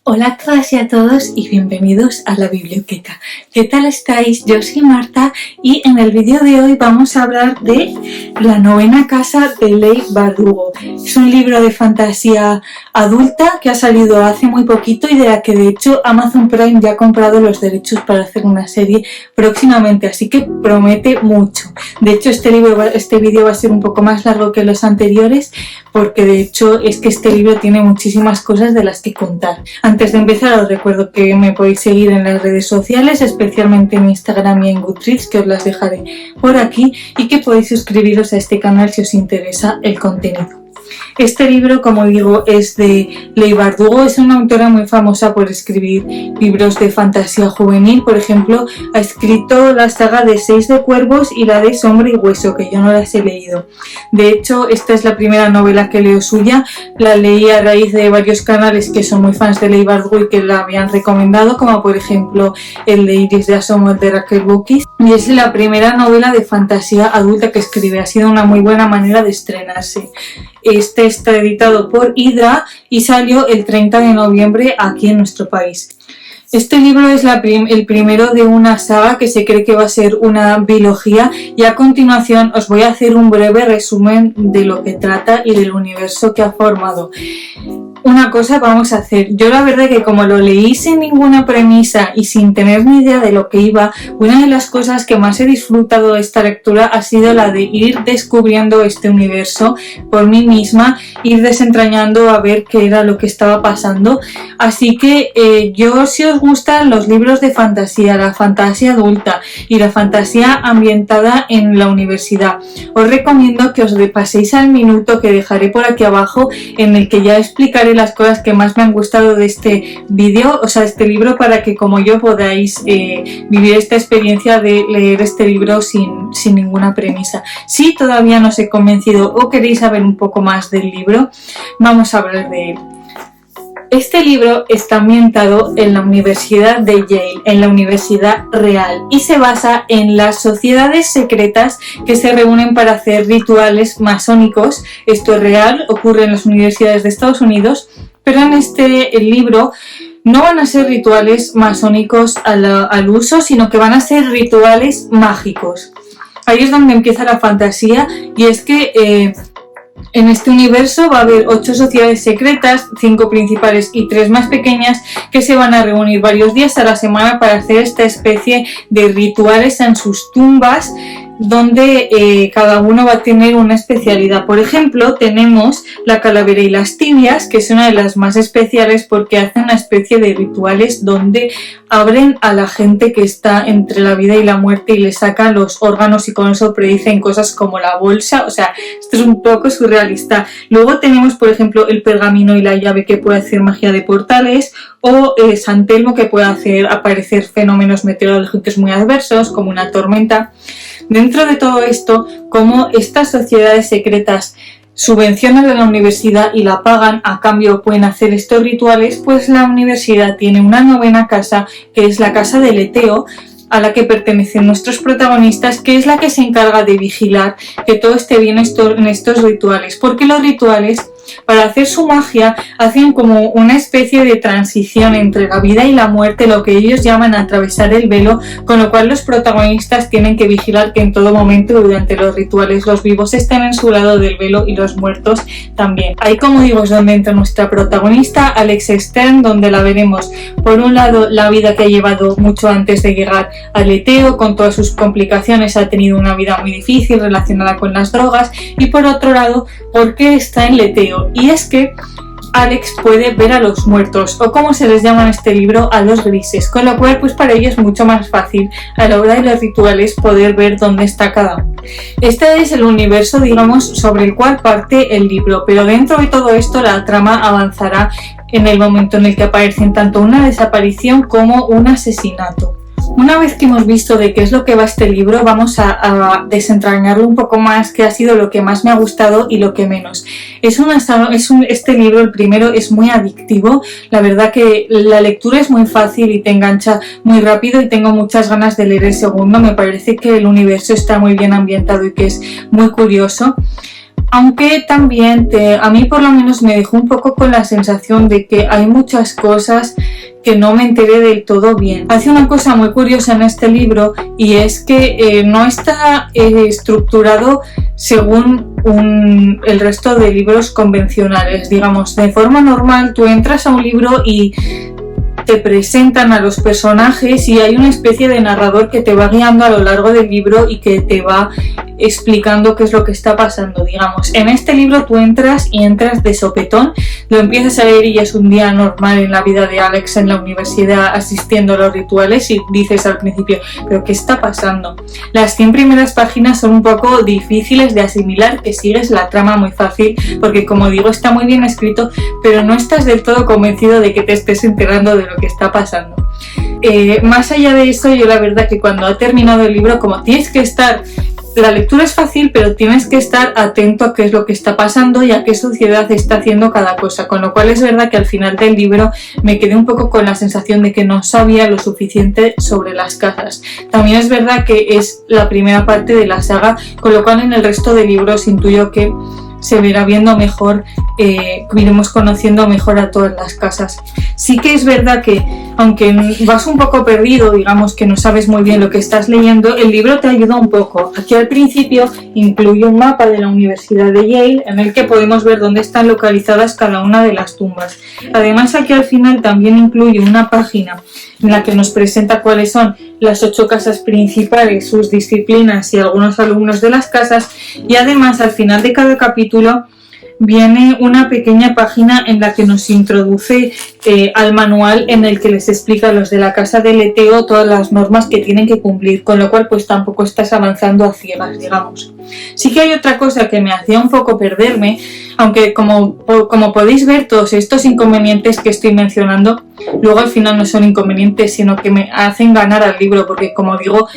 Hola a todas y a todos y bienvenidos a la biblioteca. ¿Qué tal estáis? Yo soy Marta y en el vídeo de hoy vamos a hablar de La novena casa de Leigh Bardugo. Es un libro de fantasía adulta que ha salido hace muy poquito y de la que de hecho Amazon Prime ya ha comprado los derechos para hacer una serie próximamente, así que promete mucho. De hecho este vídeo va a ser un poco más largo que los anteriores porque de hecho es que este libro tiene muchísimas cosas de las que contar. Antes de empezar os recuerdo que me podéis seguir en las redes sociales, especialmente en Instagram y en Goodreads, que os las dejaré por aquí, y que podéis suscribiros a este canal si os interesa el contenido. Este libro, como digo, es de Leigh Bardugo. Es una autora muy famosa por escribir libros de fantasía juvenil. Por ejemplo, ha escrito la saga de Seis de Cuervos y la de Sombra y Hueso, que yo no las he leído. De hecho, esta es la primera novela que leo suya. La leí a raíz de varios canales que son muy fans de Leigh Bardugo y que la habían recomendado, como por ejemplo el de Iris de Asomo, el de Raquel Bukis. Y es la primera novela de fantasía adulta que escribe. Ha sido una muy buena manera de estrenarse. Este está editado por Hydra y salió el 30 de noviembre aquí en nuestro país. Este libro es el primero de una saga que se cree que va a ser una bilogía, y a continuación os voy a hacer un breve resumen de lo que trata y del universo que ha formado. Una cosa vamos a hacer, yo la verdad que como lo leí sin ninguna premisa y sin tener ni idea de lo que iba, una de las cosas que más he disfrutado de esta lectura ha sido la de ir descubriendo este universo por mí misma, ir desentrañando a ver qué era lo que estaba pasando. Así que yo, si os gustan los libros de fantasía, la fantasía adulta y la fantasía ambientada en la universidad, os recomiendo que os paséis al minuto que dejaré por aquí abajo, en el que ya explicaré las cosas que más me han gustado de este vídeo, o sea, de este libro, para que como yo podáis vivir esta experiencia de leer este libro sin ninguna premisa. Si todavía no os he convencido o queréis saber un poco más del libro, vamos a hablar de él. Este libro está ambientado en la Universidad de Yale, en la Universidad Real, y se basa en las sociedades secretas que se reúnen para hacer rituales masónicos. Esto es real, ocurre en las universidades de Estados Unidos, pero en este libro no van a ser rituales masónicos al uso, sino que van a ser rituales mágicos. Ahí es donde empieza la fantasía, y es que en este universo va a haber 8 sociedades secretas, 5 principales y 3 más pequeñas, que se van a reunir varios días a la semana para hacer esta especie de rituales en sus tumbas, donde cada uno va a tener una especialidad. Por ejemplo, tenemos la calavera y las tibias, que es una de las más especiales porque hacen una especie de rituales donde abren a la gente que está entre la vida y la muerte y le sacan los órganos, y con eso predicen cosas como la bolsa. O sea, esto es un poco surrealista. Luego tenemos, por ejemplo, el pergamino y la llave, que puede hacer magia de portales, o San Telmo, que puede hacer aparecer fenómenos meteorológicos muy adversos como una tormenta. Dentro de todo esto, como estas sociedades secretas subvencionan a la universidad y la pagan, a cambio pueden hacer estos rituales, pues la universidad tiene una novena casa, que es la casa del Leteo, a la que pertenecen nuestros protagonistas, que es la que se encarga de vigilar que todo esté bien en estos rituales, porque los rituales, para hacer su magia, hacen como una especie de transición entre la vida y la muerte, lo que ellos llaman atravesar el velo, con lo cual los protagonistas tienen que vigilar que en todo momento durante los rituales los vivos estén en su lado del velo y los muertos también. Ahí, como digo, es donde entra nuestra protagonista, Alex Stern, donde la veremos, por un lado, la vida que ha llevado mucho antes de llegar al Leteo, con todas sus complicaciones. Ha tenido una vida muy difícil relacionada con las drogas, y por otro lado, ¿por qué está en Leteo? Y es que Alex puede ver a los muertos, o como se les llama en este libro, a los grises, con lo cual pues para ellos es mucho más fácil a la hora de los rituales poder ver dónde está cada uno. Este es el universo, digamos, sobre el cual parte el libro, pero dentro de todo esto la trama avanzará en el momento en el que aparecen tanto una desaparición como un asesinato. Una vez que hemos visto de qué es lo que va este libro, vamos a desentrañarlo un poco más, qué ha sido lo que más me ha gustado y lo que menos. Este libro, el primero, es muy adictivo. La verdad que la lectura es muy fácil y te engancha muy rápido, y tengo muchas ganas de leer el segundo. Me parece que el universo está muy bien ambientado y que es muy curioso. aunque también a mí por lo menos me dejó un poco con la sensación de que hay muchas cosas que no me enteré del todo bien. Hace una cosa muy curiosa en este libro y es que no está estructurado según el resto de libros convencionales. Digamos, de forma normal tú entras a un libro y te presentan a los personajes y hay una especie de narrador que te va guiando a lo largo del libro y que te va explicando qué es lo que está pasando, digamos. En este libro tú entras de sopetón, lo empiezas a leer y es un día normal en la vida de Alex en la universidad asistiendo a los rituales y dices al principio, ¿pero qué está pasando? Las 100 primeras páginas son un poco difíciles de asimilar, que sigues la trama muy fácil porque, como digo, está muy bien escrito, pero no estás del todo convencido de que te estés enterando de lo que está pasando. Más allá de eso, yo la verdad que cuando ha terminado el libro, como tienes que estar... La lectura es fácil, pero tienes que estar atento a qué es lo que está pasando y a qué sociedad está haciendo cada cosa, con lo cual es verdad que al final del libro me quedé un poco con la sensación de que no sabía lo suficiente sobre las casas. También es verdad que es la primera parte de la saga, con lo cual en el resto de libros intuyo que se verá viendo mejor, iremos conociendo mejor a todas las casas. Sí que es verdad que aunque vas un poco perdido, digamos que no sabes muy bien lo que estás leyendo, el libro te ayuda un poco. Aquí al principio incluye un mapa de la Universidad de Yale en el que podemos ver dónde están localizadas cada una de las tumbas. Además, aquí al final también incluye una página en la que nos presenta cuáles son las 8 casas principales, sus disciplinas y algunos alumnos de las casas, y además al final de cada capítulo viene una pequeña página en la que nos introduce al manual en el que les explica a los de la casa de leteo todas las normas que tienen que cumplir, con lo cual pues tampoco estás avanzando a ciegas, digamos. Sí que hay otra cosa que me hacía un poco perderme, aunque como podéis ver, todos estos inconvenientes que estoy mencionando luego al final no son inconvenientes, sino que me hacen ganar al libro, porque como digo,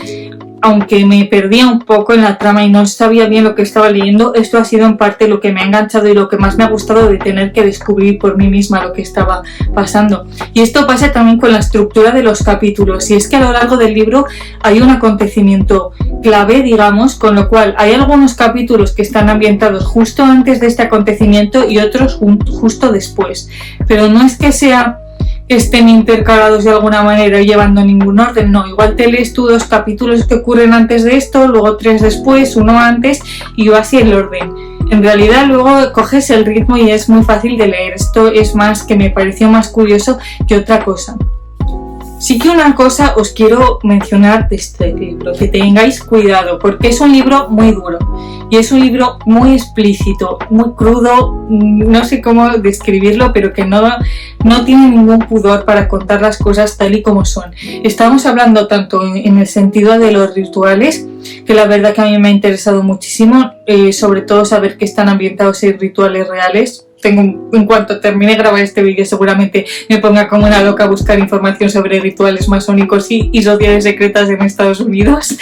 aunque me perdía un poco en la trama y no sabía bien lo que estaba leyendo, esto ha sido en parte lo que me ha enganchado y lo que más me ha gustado de tener que descubrir por mí misma lo que estaba pasando. Y esto pasa también con la estructura de los capítulos, y es que a lo largo del libro hay un acontecimiento clave, digamos, con lo cual hay algunos capítulos que están ambientados justo antes de este acontecimiento y otros justo después, pero no es que estén intercalados de alguna manera y llevando ningún orden, no, igual te lees tú 2 capítulos que ocurren antes de esto, luego 3 después, 1 antes y va así el orden. En realidad luego coges el ritmo y es muy fácil de leer. Esto es más que me pareció más curioso que otra cosa. Sí que una cosa os quiero mencionar de este libro, que tengáis cuidado, porque es un libro muy duro y es un libro muy explícito, muy crudo, no sé cómo describirlo, pero que no tiene ningún pudor para contar las cosas tal y como son. Estamos hablando tanto en el sentido de los rituales, que la verdad que a mí me ha interesado muchísimo, sobre todo saber que están ambientados en rituales reales. En cuanto termine de grabar este vídeo seguramente me ponga como una loca a buscar información sobre rituales masónicos y sociedades secretas en Estados Unidos,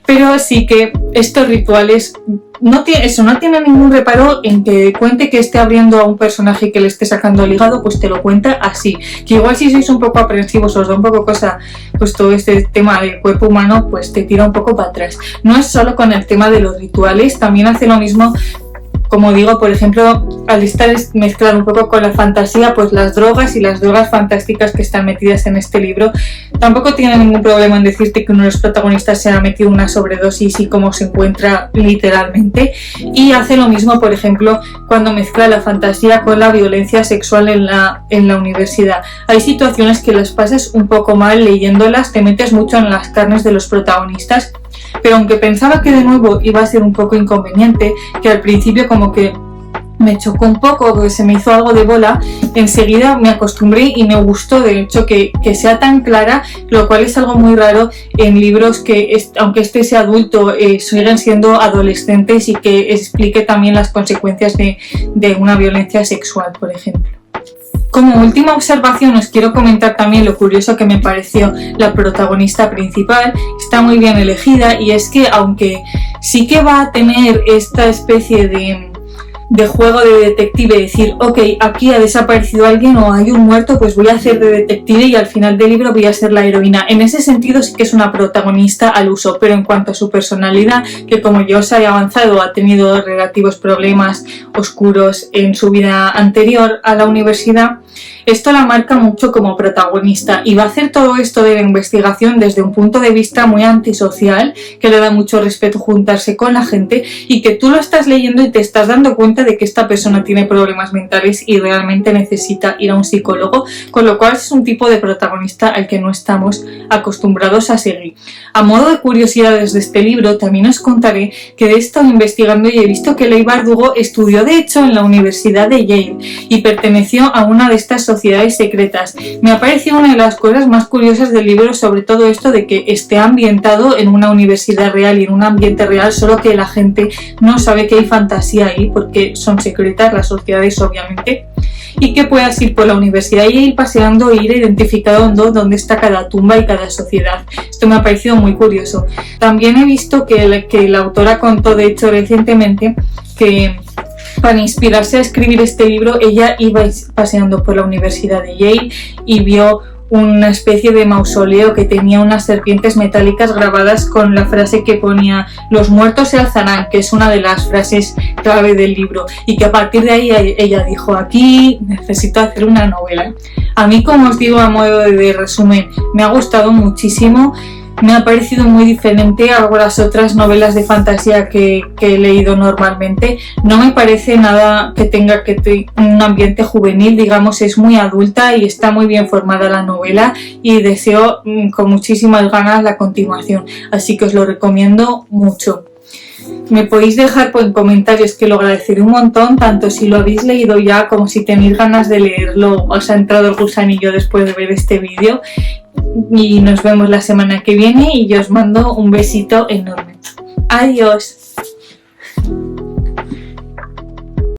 pero sí que estos rituales no tiene ningún reparo en que cuente que esté abriendo a un personaje que le esté sacando el hígado, pues te lo cuenta así, que igual si sois un poco aprensivos, os da un poco cosa pues todo este tema del cuerpo humano, pues te tira un poco para atrás. No es solo con el tema de los rituales, también hace lo mismo. Como digo, por ejemplo, al estar mezclado un poco con la fantasía, pues las drogas y las drogas fantásticas que están metidas en este libro, tampoco tiene ningún problema en decirte que uno de los protagonistas se ha metido una sobredosis y cómo se encuentra literalmente. Y hace lo mismo, por ejemplo, cuando mezcla la fantasía con la violencia sexual en la universidad. Hay situaciones que las pasas un poco mal leyéndolas, te metes mucho en las carnes de los protagonistas, pero aunque pensaba que de nuevo iba a ser un poco inconveniente, que al principio como que me chocó un poco, porque se me hizo algo de bola, enseguida me acostumbré y me gustó de hecho que sea tan clara, lo cual es algo muy raro en libros que, aunque este sea adulto, siguen siendo adolescentes y que explique también las consecuencias de una violencia sexual, por ejemplo. Como última observación os quiero comentar también lo curioso que me pareció la protagonista principal. Está muy bien elegida y es que aunque sí que va a tener esta especie de juego de detective, decir, ok, aquí ha desaparecido alguien o hay un muerto, pues voy a hacer de detective y al final del libro voy a ser la heroína. En ese sentido sí que es una protagonista al uso, pero en cuanto a su personalidad, que como ya os he avanzado, ha tenido relativos problemas oscuros en su vida anterior a la universidad, esto la marca mucho como protagonista y va a hacer todo esto de la investigación desde un punto de vista muy antisocial, que le da mucho respeto juntarse con la gente y que tú lo estás leyendo y te estás dando cuenta de que esta persona tiene problemas mentales y realmente necesita ir a un psicólogo, con lo cual es un tipo de protagonista al que no estamos acostumbrados a seguir. A modo de curiosidades de este libro, también os contaré que he estado investigando y he visto que Leigh Bardugo estudió de hecho en la Universidad de Yale y perteneció a una de estas sociedades secretas. Me ha parecido una de las cosas más curiosas del libro, sobre todo esto de que esté ambientado en una universidad real y en un ambiente real, solo que la gente no sabe que hay fantasía ahí porque son secretas las sociedades, obviamente, y que puedas ir por la universidad y ir paseando e ir identificando dónde está cada tumba y cada sociedad. Esto me ha parecido muy curioso. También he visto que la autora contó, de hecho, recientemente, que para inspirarse a escribir este libro ella iba paseando por la Universidad de Yale y vio una especie de mausoleo que tenía unas serpientes metálicas grabadas con la frase que ponía "los muertos se alzarán", que es una de las frases clave del libro, y que a partir de ahí ella dijo, aquí necesito hacer una novela. A mí, como os digo, a modo de resumen, me ha gustado muchísimo. Me ha parecido muy diferente a las otras novelas de fantasía que he leído normalmente. No me parece nada que tenga un ambiente juvenil, digamos, es muy adulta y está muy bien formada la novela y deseo con muchísimas ganas la continuación, así que os lo recomiendo mucho. Me podéis dejar en comentarios, que lo agradeceré un montón, tanto si lo habéis leído ya como si tenéis ganas de leerlo, os ha entrado el gusanillo después de ver este vídeo. Y nos vemos la semana que viene y yo os mando un besito enorme. Adiós.